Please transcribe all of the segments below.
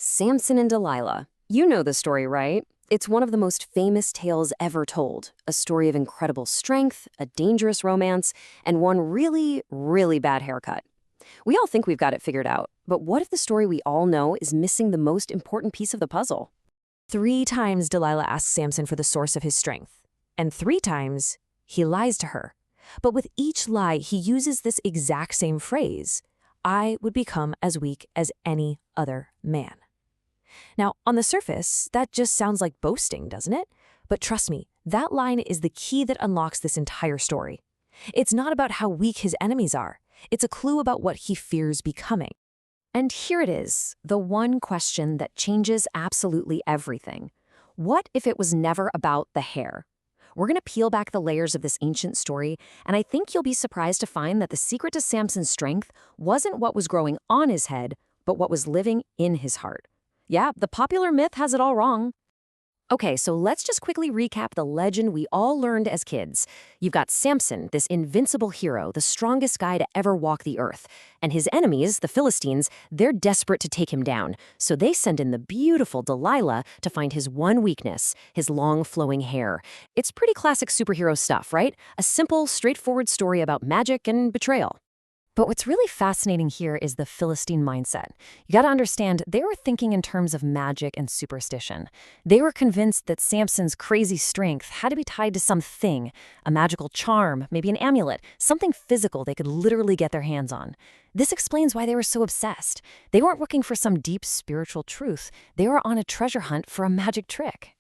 Samson and Delilah. You know the story, right? It's one of the most famous tales ever told. A story of incredible strength, a dangerous romance, and one really, really bad haircut. We all think we've got it figured out, but what if the story we all know is missing the most important piece of the puzzle? 3 times Delilah asks Samson for the source of his strength, and 3 times he lies to her. But with each lie, he uses this exact same phrase: I would become as weak as any other man. Now, on the surface, that just sounds like boasting, doesn't it? But trust me, that line is the key that unlocks this entire story. It's not about how weak his enemies are. It's a clue about what he fears becoming. And here it is, the one question that changes absolutely everything. What if it was never about the hair? We're going to peel back the layers of this ancient story, and I think you'll be surprised to find that the secret to Samson's strength wasn't what was growing on his head, but what was living in his heart. Yeah, the popular myth has it all wrong. Okay, so let's just quickly recap the legend we all learned as kids. You've got Samson, this invincible hero, the strongest guy to ever walk the earth. And his enemies, the Philistines, they're desperate to take him down. So they send in the beautiful Delilah to find his one weakness, his long flowing hair. It's pretty classic superhero stuff, right? A simple, straightforward story about magic and betrayal. But what's really fascinating here is the Philistine mindset. You gotta understand, they were thinking in terms of magic and superstition. They were convinced that Samson's crazy strength had to be tied to something, a magical charm, maybe an amulet, something physical they could literally get their hands on. This explains why they were so obsessed. They weren't looking for some deep spiritual truth. They were on a treasure hunt for a magic trick.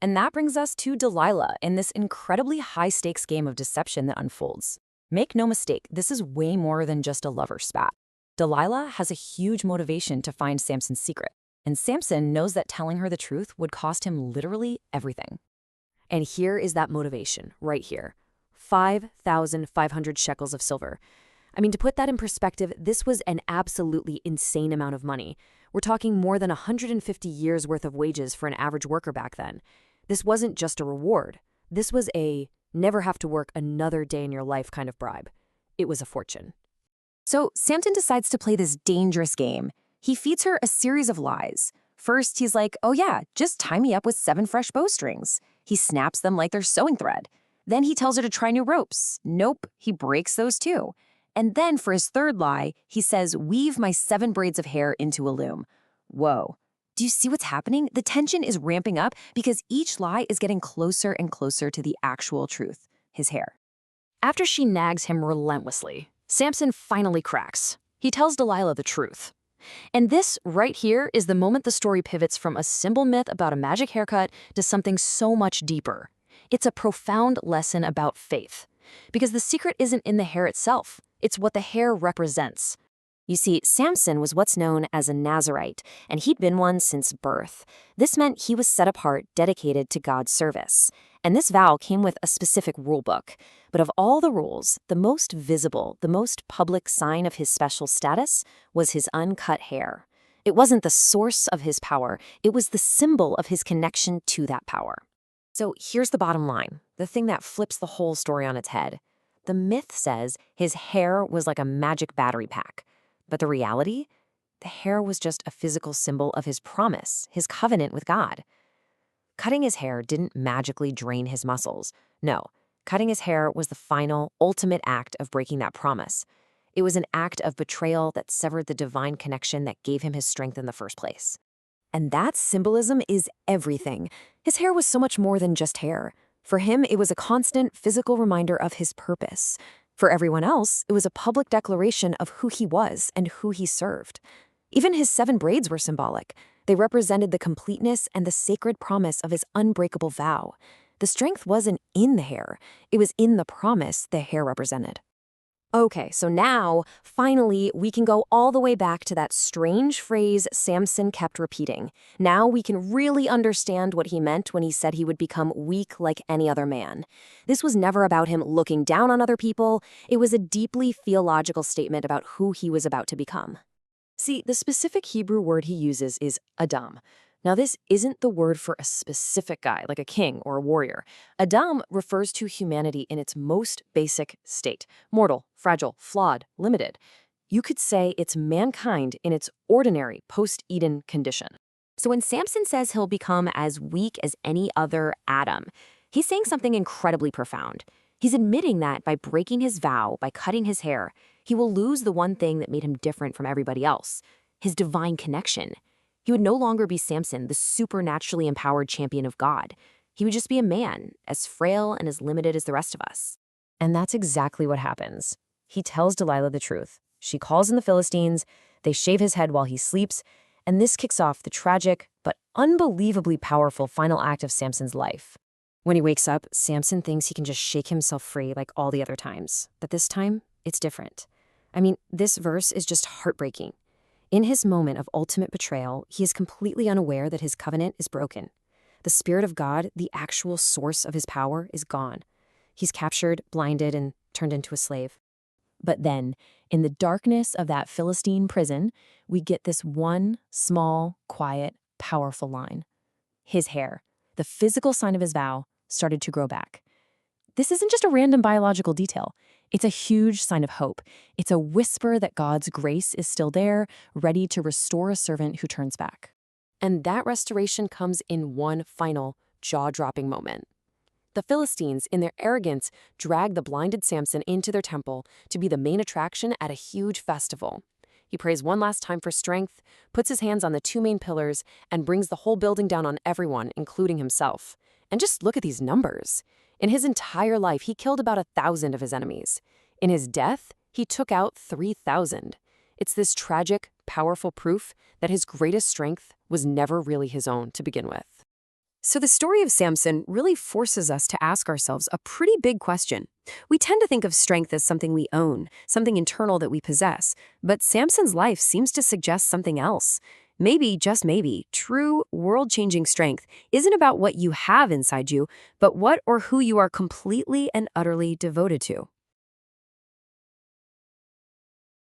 And that brings us to Delilah in this incredibly high-stakes game of deception that unfolds. Make no mistake, this is way more than just a lover spat. Delilah has a huge motivation to find Samson's secret, and Samson knows that telling her the truth would cost him literally everything. And here is that motivation, right here. 5,500 shekels of silver. I mean, to put that in perspective, this was an absolutely insane amount of money. We're talking more than 150 years' worth of wages for an average worker back then. This wasn't just a reward. This was a never have to work another day in your life kind of bribe. It was a fortune. So Samson decides to play this dangerous game. He feeds her a series of lies. First, he's like, oh yeah, just tie me up with 7 fresh bowstrings. He snaps them like they're sewing thread. Then he tells her to try new ropes. Nope, he breaks those too. And then for his third lie, he says, weave my 7 braids of hair into a loom. Whoa. Do you see what's happening? The tension is ramping up because each lie is getting closer and closer to the actual truth, his hair. After she nags him relentlessly, Samson finally cracks. He tells Delilah the truth. And this right here is the moment the story pivots from a simple myth about a magic haircut to something so much deeper. It's a profound lesson about faith. Because the secret isn't in the hair itself, it's what the hair represents. You see, Samson was what's known as a Nazirite, and he'd been one since birth. This meant he was set apart, dedicated to God's service. And this vow came with a specific rule book. But of all the rules, the most visible, the most public sign of his special status was his uncut hair. It wasn't the source of his power, it was the symbol of his connection to that power. So here's the bottom line, the thing that flips the whole story on its head. The myth says his hair was like a magic battery pack. But the reality? The hair was just a physical symbol of his promise, his covenant with God. Cutting his hair didn't magically drain his muscles. No, cutting his hair was the final, ultimate act of breaking that promise. It was an act of betrayal that severed the divine connection that gave him his strength in the first place. And that symbolism is everything. His hair was so much more than just hair. For him, it was a constant physical reminder of his purpose. For everyone else, it was a public declaration of who he was and who he served. Even his 7 braids were symbolic. They represented the completeness and the sacred promise of his unbreakable vow. The strength wasn't in the hair. It was in the promise the hair represented. Okay, so now, finally, we can go all the way back to that strange phrase Samson kept repeating. Now we can really understand what he meant when he said he would become weak like any other man. This was never about him looking down on other people. It was a deeply theological statement about who he was about to become. See, the specific Hebrew word he uses is Adam. Now, this isn't the word for a specific guy, like a king or a warrior. Adam refers to humanity in its most basic state: mortal, fragile, flawed, limited. You could say it's mankind in its ordinary post-Eden condition. So when Samson says he'll become as weak as any other Adam, he's saying something incredibly profound. He's admitting that by breaking his vow, by cutting his hair, he will lose the one thing that made him different from everybody else, his divine connection. He would no longer be Samson, the supernaturally empowered champion of God. He would just be a man, as frail and as limited as the rest of us. And that's exactly what happens. He tells Delilah the truth. She calls in the Philistines, they shave his head while he sleeps, and this kicks off the tragic but unbelievably powerful final act of Samson's life. When he wakes up, Samson thinks he can just shake himself free like all the other times. But this time, it's different. I mean, this verse is just heartbreaking. In his moment of ultimate betrayal, he is completely unaware that his covenant is broken. The Spirit of God, the actual source of his power, is gone. He's captured, blinded, and turned into a slave. But then, in the darkness of that Philistine prison, we get this one small, quiet, powerful line. His hair, the physical sign of his vow, started to grow back. This isn't just a random biological detail. It's a huge sign of hope. It's a whisper that God's grace is still there, ready to restore a servant who turns back. And that restoration comes in one final, jaw-dropping moment. The Philistines, in their arrogance, drag the blinded Samson into their temple to be the main attraction at a huge festival. He prays one last time for strength, puts his hands on the two main pillars, and brings the whole building down on everyone, including himself. And just look at these numbers. In his entire life, he killed about 1,000 of his enemies. In his death, he took out 3,000. It's this tragic, powerful proof that his greatest strength was never really his own to begin with. So the story of Samson really forces us to ask ourselves a pretty big question. We tend to think of strength as something we own, something internal that we possess, but Samson's life seems to suggest something else. Maybe, just maybe, true world-changing strength isn't about what you have inside you, but what or who you are completely and utterly devoted to.